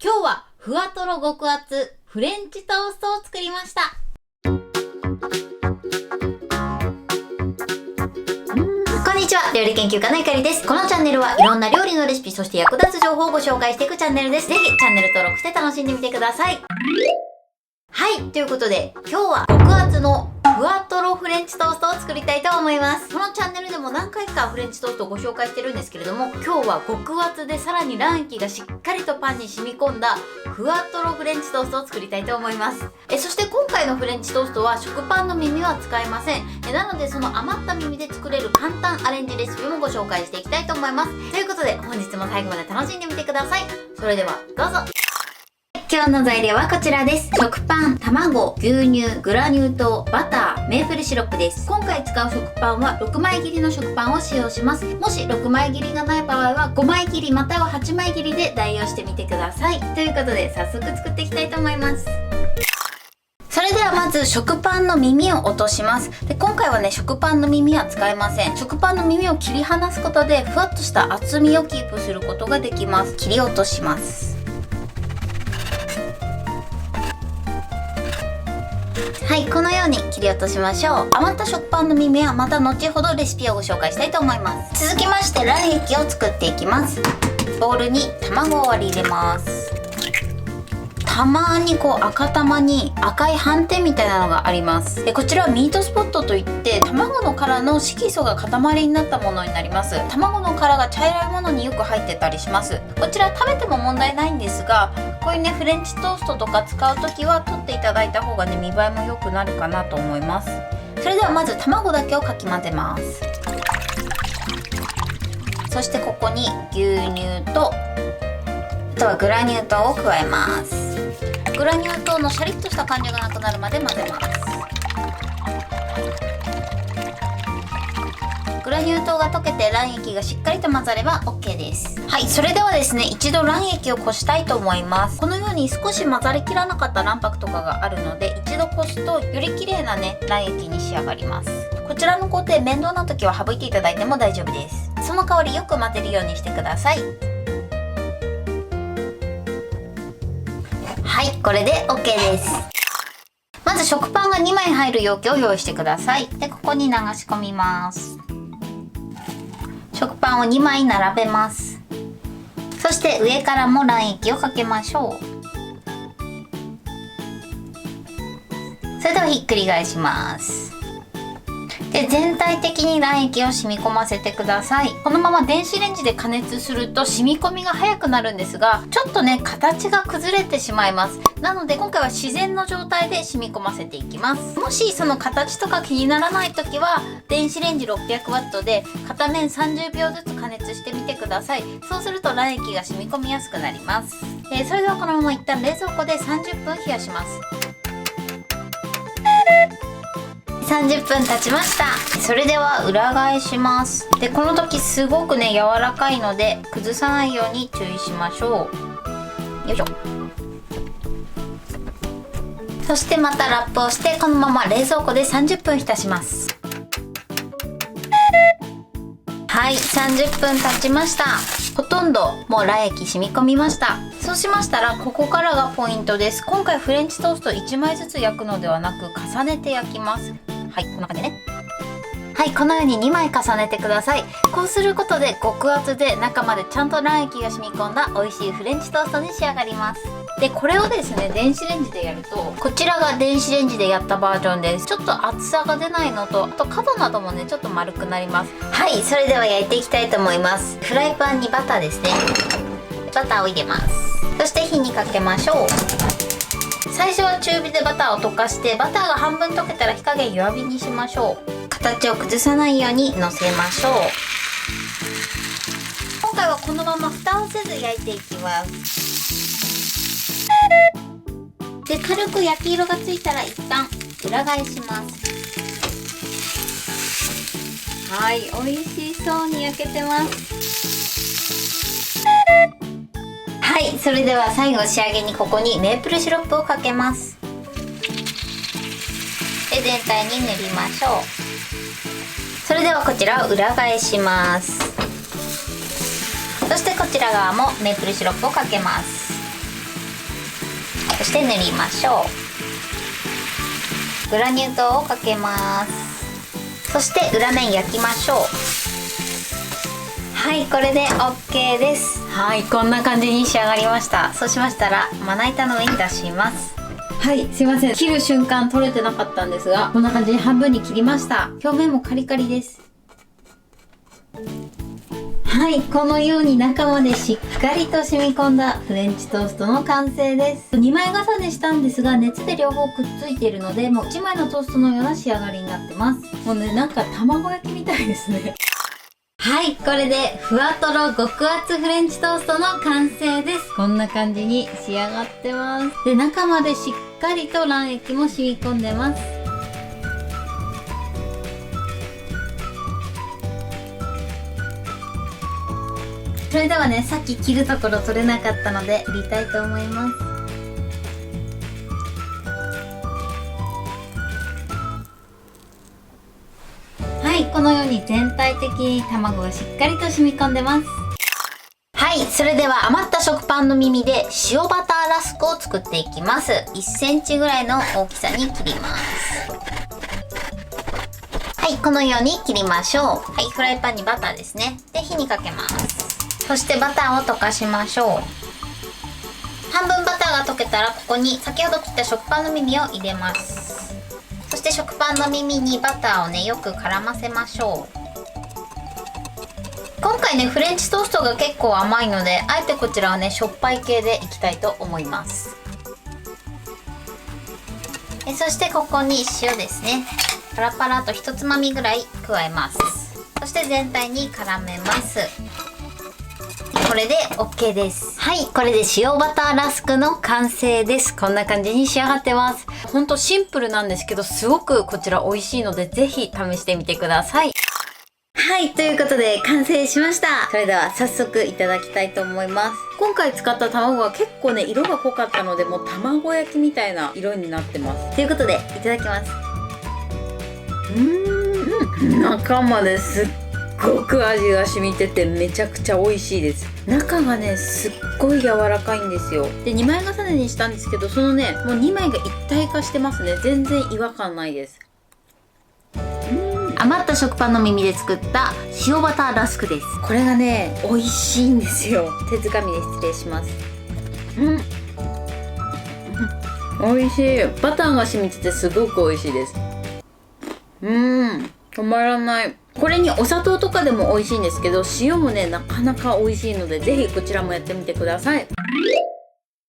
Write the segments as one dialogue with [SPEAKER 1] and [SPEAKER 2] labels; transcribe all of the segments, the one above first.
[SPEAKER 1] 今日はふわとろ極厚フレンチトーストを作りました。こんにちは、料理研究家のゆかりです。このチャンネルはいろんな料理のレシピ、そして役立つ情報をご紹介していくチャンネルです。ぜひチャンネル登録して楽しんでみてください。はい、ということで今日は極厚のふわとろフレンチトーストを作りたいと思います。このチャンネルでも何回かフレンチトーストをご紹介してるんですけれども、今日は極厚でさらに卵液がしっかりとパンに染み込んだふわとろフレンチトーストを作りたいと思います。そして今回のフレンチトーストは食パンの耳は使いません。なのでその余った耳で作れる簡単アレンジレシピもご紹介していきたいと思います。ということで本日も最後まで楽しんでみてください。それではどうぞ。今日の材料はこちらです。食パン、卵、牛乳、グラニュー糖、バター、メープルシロップです。今回使う食パンは6枚切りの食パンを使用します。もし6枚切りがない場合は5枚切りまたは8枚切りで代用してみてください。ということで早速作っていきたいと思います。それではまず食パンの耳を落とします。で、今回はね、食パンの耳は使いません。食パンの耳を切り離すことでふわっとした厚みをキープすることができます。切り落とします。はい、このように切り落としましょう。余った食パンの耳はまた後ほどレシピをご紹介したいと思います。続きまして卵液を作っていきます。ボウルに卵を割り入れます。たまに赤玉に赤い斑点みたいなのがあります。で、こちらはミートスポットといって卵の殻の色素が塊になったものになります。卵の殻が茶色いものによく入ってたりします。こちら食べても問題ないんですが、こういうねフレンチトーストとか使う時は取っていただいた方がね見栄えも良くなるかなと思います。それではまず卵だけをかき混ぜます。そしてここに牛乳とあとはグラニュー糖を加えます。グラニュー糖のシャリッとした感じがなくなるまで混ぜます。グラニュー糖が溶けて卵液がしっかりと混ざれば OK です。はい、それではですね、一度卵液をこしたいと思います。このように少し混ざりきらなかった卵白とかがあるので、一度こすとより綺麗なね卵液に仕上がります。こちらの工程面倒な時は省いていただいても大丈夫です。その代わりよく混ぜるようにしてください。はい、これで OK です。まず食パンが2枚入る容器を用意してください。で、ここに流し込みます。食パンを2枚並べます。そして上からも卵液をかけましょう。それではひっくり返します。で、全体的に卵液を染み込ませてください。このまま電子レンジで加熱すると染み込みが早くなるんですが、ちょっとね形が崩れてしまいます。なので今回は自然の状態で染み込ませていきます。もしその形とか気にならない時は電子レンジ 600W で片面30秒ずつ加熱してみてください。そうすると卵液が染み込みやすくなります。それではこのまま一旦冷蔵庫で30分冷やします。30分経ちました。それでは裏返します。で、この時すごくね柔らかいので崩さないように注意しましょう。よいしょ。そしてまたラップをしてこのまま冷蔵庫で30分浸します。はい、30分経ちました。ほとんどもう卵液染み込みました。そうしましたらここからがポイントです。今回フレンチトースト1枚ずつ焼くのではなく重ねて焼きます。はい、こんな感じね。はい、このように2枚重ねてください。こうすることで極厚で中までちゃんと卵液が染み込んだ美味しいフレンチトーストに仕上がります。で、これをですね電子レンジでやると、こちらが電子レンジでやったバージョンです。ちょっと厚さが出ないのと、あと角などもねちょっと丸くなります。はい、それでは焼いていきたいと思います。フライパンにバターですね。バターを入れます。そして火にかけましょう。最初は中火でバターを溶かして、バターが半分溶けたら火加減弱火にしましょう。形を崩さないようにのせましょう。今回はこのまま蓋をせず焼いていきます。で、軽く焼き色がついたら一旦裏返します。はい、美味しそうに焼けてます。はい、それでは最後仕上げにここにメープルシロップをかけます。で、全体に塗りましょう。それではこちらを裏返します。そしてこちら側もメープルシロップをかけます。そして塗りましょう。グラニュー糖をかけます。そして裏面焼きましょう。はい、これで OK です。はい、こんな感じに仕上がりました。そうしましたらまな板の上に出します。はい、すいません、切る瞬間取れてなかったんですが、こんな感じに半分に切りました。表面もカリカリです。はい、このように中までしっかりと染み込んだフレンチトーストの完成です。2枚重ねしたんですが、熱で両方くっついているので、もう1枚のトーストのような仕上がりになってます。もうね、なんか卵焼きみたいですね。はい、これでふわとろ極厚フレンチトーストの完成です。こんな感じに仕上がってます。で、中までしっかりと卵液も染み込んでます。それではね、さっき切るところ取れなかったので切りたいと思います。はい、このように全体的に卵がしっかりと染み込んでます。はい、それでは余った食パンの耳で塩バターラスクを作っていきます。1センチぐらいの大きさに切ります。はい、このように切りましょう。はい、フライパンにバターですね。で、火にかけます。そしてバターを溶かしましょう。半分バターが溶けたら、ここに先ほど切った食パンの耳を入れます。そして食パンの耳にバターをね、よく絡ませましょう。今回ね、フレンチトーストが結構甘いので、あえてこちらはね、しょっぱい系でいきたいと思います。そしてここに塩ですね、パラパラと1つまみぐらい加えます。そして全体に絡めます。これで OK です。はい、これで塩バターラスクの完成です。こんな感じに仕上がってます。ほんとシンプルなんですけど、すごくこちら美味しいので、ぜひ試してみてください。はい、ということで完成しました。それでは早速いただきたいと思います。今回使った卵は結構ね、色が濃かったので、もう卵焼きみたいな色になってます。ということでいただきます。中まですっごく味が染みててめちゃくちゃ美味しいです。中がね、すっごい柔らかいんですよ。で、2枚重ねにしたんですけど、そのね、もう2枚が一体化してますね。全然違和感ないです。余った食パンの耳で作った塩バターラスクです。これがね、美味しいんですよ。手づかみで失礼します。美味しい。バターが染みててすごく美味しいです。止まらない。これにお砂糖とかでも美味しいんですけど、塩もね、なかなか美味しいので、ぜひこちらもやってみてください。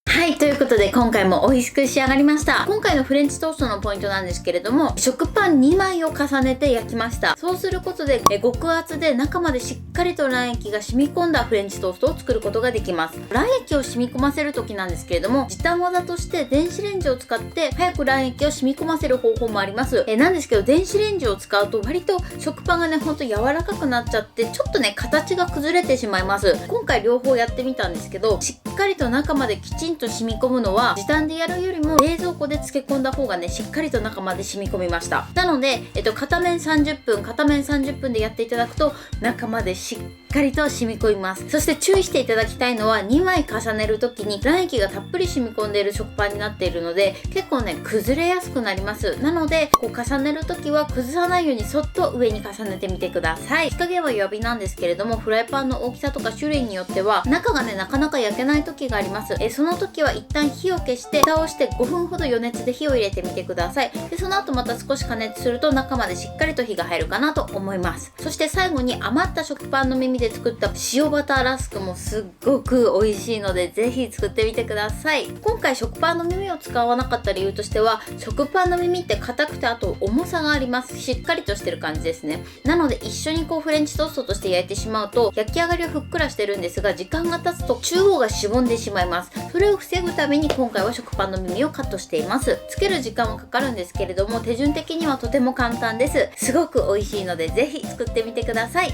[SPEAKER 1] はい、ということで今回も美味しく仕上がりました。今回のフレンチトーストのポイントなんですけれども、食パン2枚を重ねて焼きました。そうすることで極厚で中までしっかりと卵液が染み込んだフレンチトーストを作ることができます。卵液を染み込ませる時なんですけれども、時短技として電子レンジを使って早く卵液を染み込ませる方法もあります。なんですけど、電子レンジを使うと割と食パンがね、ほんと柔らかくなっちゃって、ちょっとね、形が崩れてしまいます。今回両方やってみたんですけど、しっかりと中まできちんと染み込むのは時短でやるよりも冷蔵庫で漬け込んだ方がね、しっかりと中まで染み込みました。なので、片面30分片面30分でやっていただくと中までしっかりと染み込みます。そして注意していただきたいのは、2枚重ねる時に卵液がたっぷり染み込んでいる食パンになっているので、結構ね、崩れやすくなります。なので、こう重ねる時は崩さないようにそっと上に重ねてみてください。火加減は弱火なんですけれども、フライパンの大きさとか種類によっては中がね、なかなか焼けない時があります。その時は一旦火を消して蓋をして5分ほど余熱で火を入れてみてください。で、その後また少し加熱すると中までしっかりと火が入るかなと思います。そして最後に余った食パンの耳で作った塩バターラスクもすっごく美味しいので、ぜひ作ってみてください。今回食パンの耳を使わなかった理由としては、食パンの耳って硬くて、あと重さがあります。しっかりとしてる感じですね。なので一緒にこうフレンチトーストとして焼いてしまうと、焼き上がりはふっくらしてるんですが、時間が経つと中央がしぼんでしまいます。それを防ぐために今回は食パンの耳をカットしています。つける時間はかかるんですけれども、手順的にはとても簡単です。すごく美味しいので、ぜひ作ってみてください。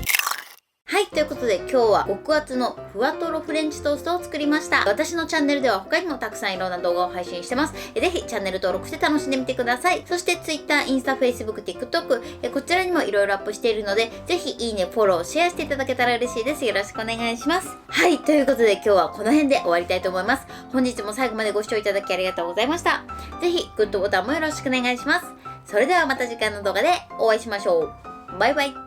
[SPEAKER 1] はい、ということで今日は極厚のふわとろフレンチトーストを作りました。私のチャンネルでは他にもたくさんいろんな動画を配信してます。ぜひチャンネル登録して楽しんでみてください。そして Twitter、インスタ、Facebook、TikTok、こちらにもいろいろアップしているので、ぜひいいね、フォロー、シェアしていただけたら嬉しいです。よろしくお願いします。はい、ということで今日はこの辺で終わりたいと思います。本日も最後までご視聴いただきありがとうございました。ぜひグッドボタンもよろしくお願いします。それではまた次回の動画でお会いしましょう。バイバイ。